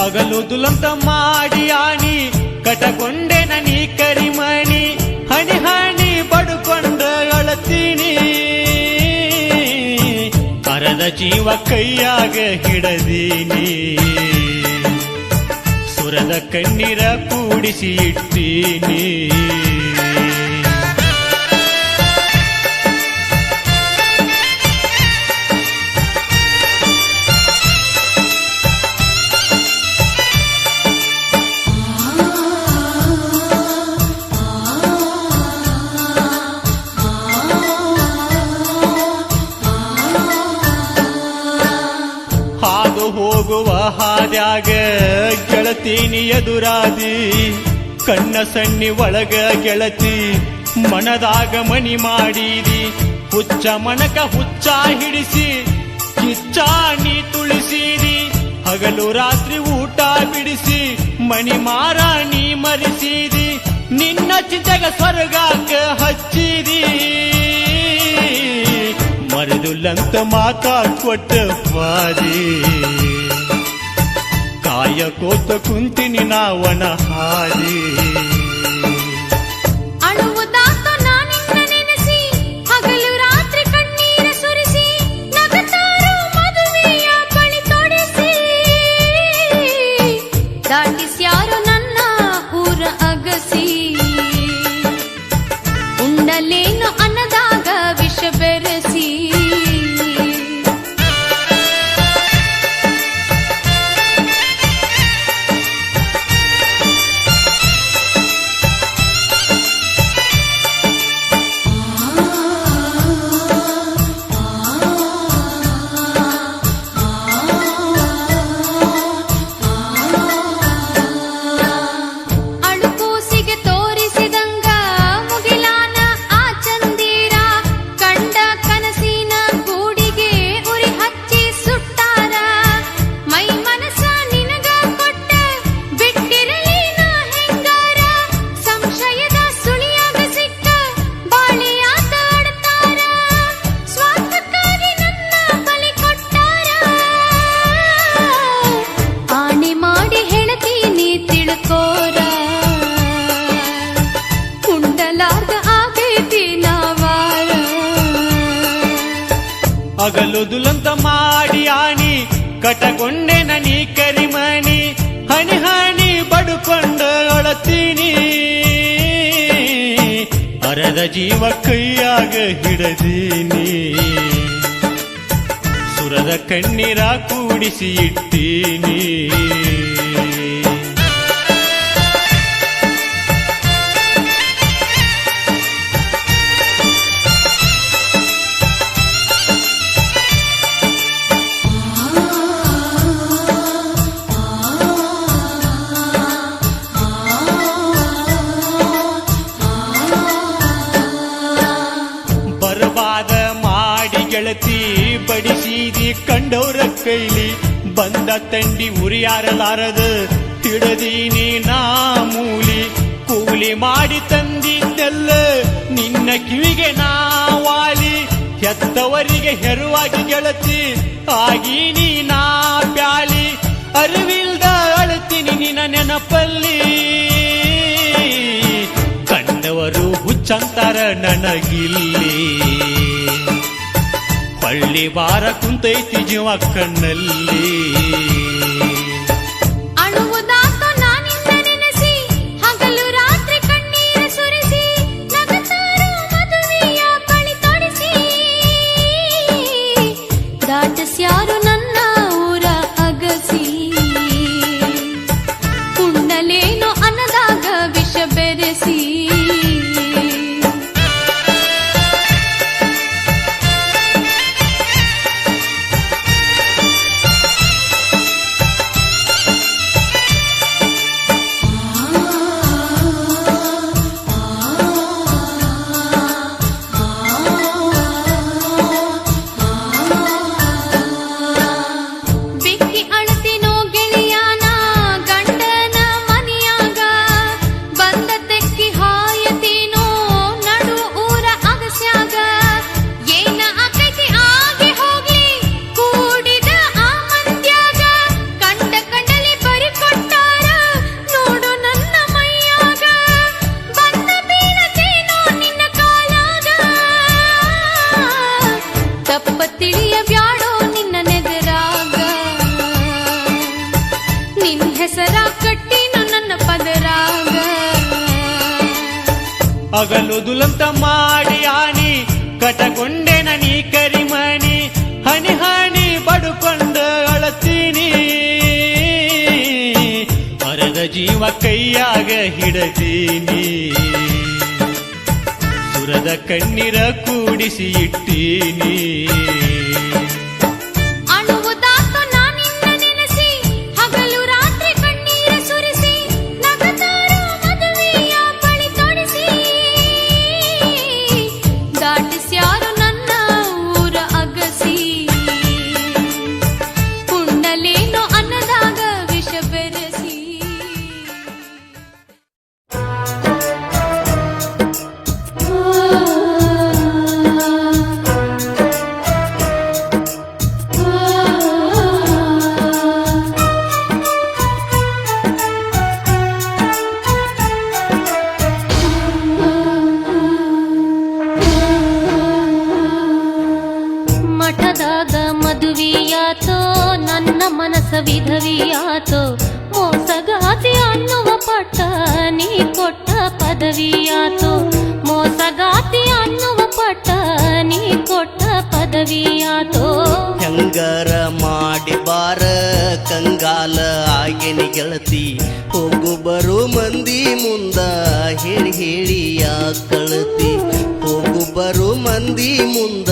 ಹಗಲು ದುಲಂತ ಮಾಡಿ ಆಣಿ ಕಟಕೊಂಡೆನ ನೀ ಕರಿಮಣಿ ಹಣಿ ಹಣಿ ಬಡುಕೊಂಡ ಅಳತೀನಿ ಅರದ ಜೀವ ಕೈಯಾಗ ಹಿಡದೀನಿ ಸುರದ ಕಣ್ಣೀರ ಕೂಡಿಸಿ ಇಟ್ಟೀನಿ ಹೋಗುವ ಹಾದ್ಯಾಗ ಗೆಳತೀನಿ ಎದುರಾದಿ ಕಣ್ಣ ಸಣ್ಣಿ ಒಳಗ ಗೆಳತಿ ಮನದಾಗ ಮಣಿ ಮಾಡಿದಿ ಹುಚ್ಚ ಮನಕ ಹುಚ್ಚ ಹಿಡಿಸಿ ಕಿಚ್ಚ ನೀ ತುಳಿಸಿದಿ ಹಗಲು ರಾತ್ರಿ ಊಟ ಬಿಡಿಸಿ ಮಣಿ ಮಾರ ನೀ ಮರಿಸಿದಿ ನಿನ್ನ ಚಿಂತೆಗ ಸ್ವರ್ಗಾಕ ಹಚ್ಚಿದಿ ಮರೆದುಲ್ಲಂತ ಮಾತಾ ಕೊಟ್ಟ ಬಾರಿ ಕಾಯ ಕೋತ ಕುಂತಿನಿ ನಾವನ ಹಾರಿ ಅಳುವುದಾತ ನಾನಿನ್ನ ನೆನೆಸಿ ಹಗಲು ರಾತ್ರಿ ಕಣ್ಣೀರ ಸುರಿಸಿ ನಗುತ್ತಾರೋ ಮದುವೆಯ ಬಳಿ ತೊಡಿಸಿ ದಾಟಿಸ್ಯಾರೋ ನನ್ನ ಊರ ಅಗಸಿ ಉಂಡಲೇನು ಅನ್ನದಾಗ ವಿಷ ಬೆರೆಸಿ ಹಗಲು ದುಲಂತ ಮಾಡಿ ಆಣಿ ಕಟಗೊಂಡೆನ ನೀ ಕರಿಮಣಿ ಹಣಿ ಹಣಿ ಬಡುಕೊಂಡ ಅಳತೀನಿ ಅರದ ಜೀವ ಕೈಯಾಗ ಹಿಡದೀನಿ ಸುರದ ಕಣ್ಣೀರ ಕೂಡಿಸಿ ಇಟ್ಟೀನಿ ಬರಬಾದ ಮಾಡಿ ಗೆಳತಿ ಬಡಿಸಿದಿ ಕಂಡವ್ರ ಕೈಲಿ ಬಂದ ತಂಡಿ ಉರಿಯಾರಲಾರದ ಹಿಡದೀನಿ ನಾ ಮೂಲಿ ಕೂಲಿ ಮಾಡಿ ತಂದಿದ್ದೆಲ್ಲ ನಿನ್ನ ಕಿವಿಗೆ ನಾವಾಲಿ ಹೆತ್ತವರಿಗೆ ಹೆರುವಾಗಿ ಗೆಳತಿ ಆಗೀನಿ ನಾ ಪ್ಯಾಲಿ ಅರಿವಿಲ್ದ ಅಳತೀನಿ ನಿನ್ನ ನೆನಪಲ್ಲಿ ಕಂಡವರು ಹುಚ್ಚಂತಾರ ನನಗಿಲ್ಲಿ ಪಳ್ಳಿ ಬಾರ ಕುಂತೈತಿ ಜೀವ ಕಣ್ಣಲ್ಲಿ ಅಳುವುದಾತ ನಾನಿನ್ನ ನೆನೆಸಿ ಹಗಲು ರಾತ್ರಿ ಕಣ್ಣೀರ ಸುರಿಸಿ ನಗುತ್ತಾರೋ ಮದುವೆಯ ಬಳಿ ತೊಡಿಸಿ ದಾಟಿಸ್ಯಾರೋ ನನ್ನ ಊರ ಅಗಸಿ ಉಂಡಲೇನೋ ಅನ್ನದಾಗ ವಿಷ ಬೆರೆಸಿ ತಪ್ಪ ತಿಳಿಯ ಬ್ಯಾಡೋ ನಿನ್ನ ನೆದರಾಗ ನಿನ್ ಹೆಸರ ಕಟ್ಟಿನು ನನ್ನ ಪದರಾಗ ಹಗಲು ದುಲಂತ ಮಾಡಿ ಆನಿ ಕಟಗೊಂಡೆನ ನೀ ಕರಿಮಣಿ ಹನಿ ಹನಿ ಬಡುಕೊಂಡು ಅಳತೀನಿ ಮರದ ಜೀವ ಕೈಯಾಗ ಹಿಡತೀನಿ ಸುರದ ಕಣ್ಣೀರ ಕೂಡಿಸಿ ಇಟ್ಟೀನಿ ಅಳುವುದಾತು ನಾನಿನ್ನ ನೆನೆಸಿ ಹಗಲು ರಾತ್ರಿ ಕಣ್ಣೀರ ಸುರಿಸಿ ನಗತಾರೋ ಮದುವೆಯ ಬಳಿ ತೊಡಿಸಿ ದಾಟಿಸ್ಯಾರು ನನ್ನ ಊರ ಅಗಸಿ ಉಂಡಲೇನೋ ಅನ್ನದಾಗ ವಿಷ ಬೆರೆಸಿ ಮಠದಾಗ ಮದುವೆಯಾತೋ ನನ್ನ ಮನಸ ವಿಧವಿಯಾತೋ ಮೋಸಗಾತಿ ಅನ್ನುವ ಪಟ್ಟ ನೀ ಕೊಟ್ಟ ಪದವಿಯಾತೋ ಮೋಸಗಾತಿ ಅನ್ನುವ ಪಟ್ಟ ನೀ ಕೊಟ್ಟ ಪದವಿಯಾತೋ ಹೆಂಗಾರ ಮಾಡಿ ಬಾರ ಕಂಗಾಲ ಆಗಿನಿ ಗೆಳತಿ ಹೋಗು ಬರು ಮಂದಿ ಮುಂದ ಹೇಳಿ ಹೇಳಿ ಕಳತಿ ಹೋಗು ಬರು ಮಂದಿ ಮುಂದ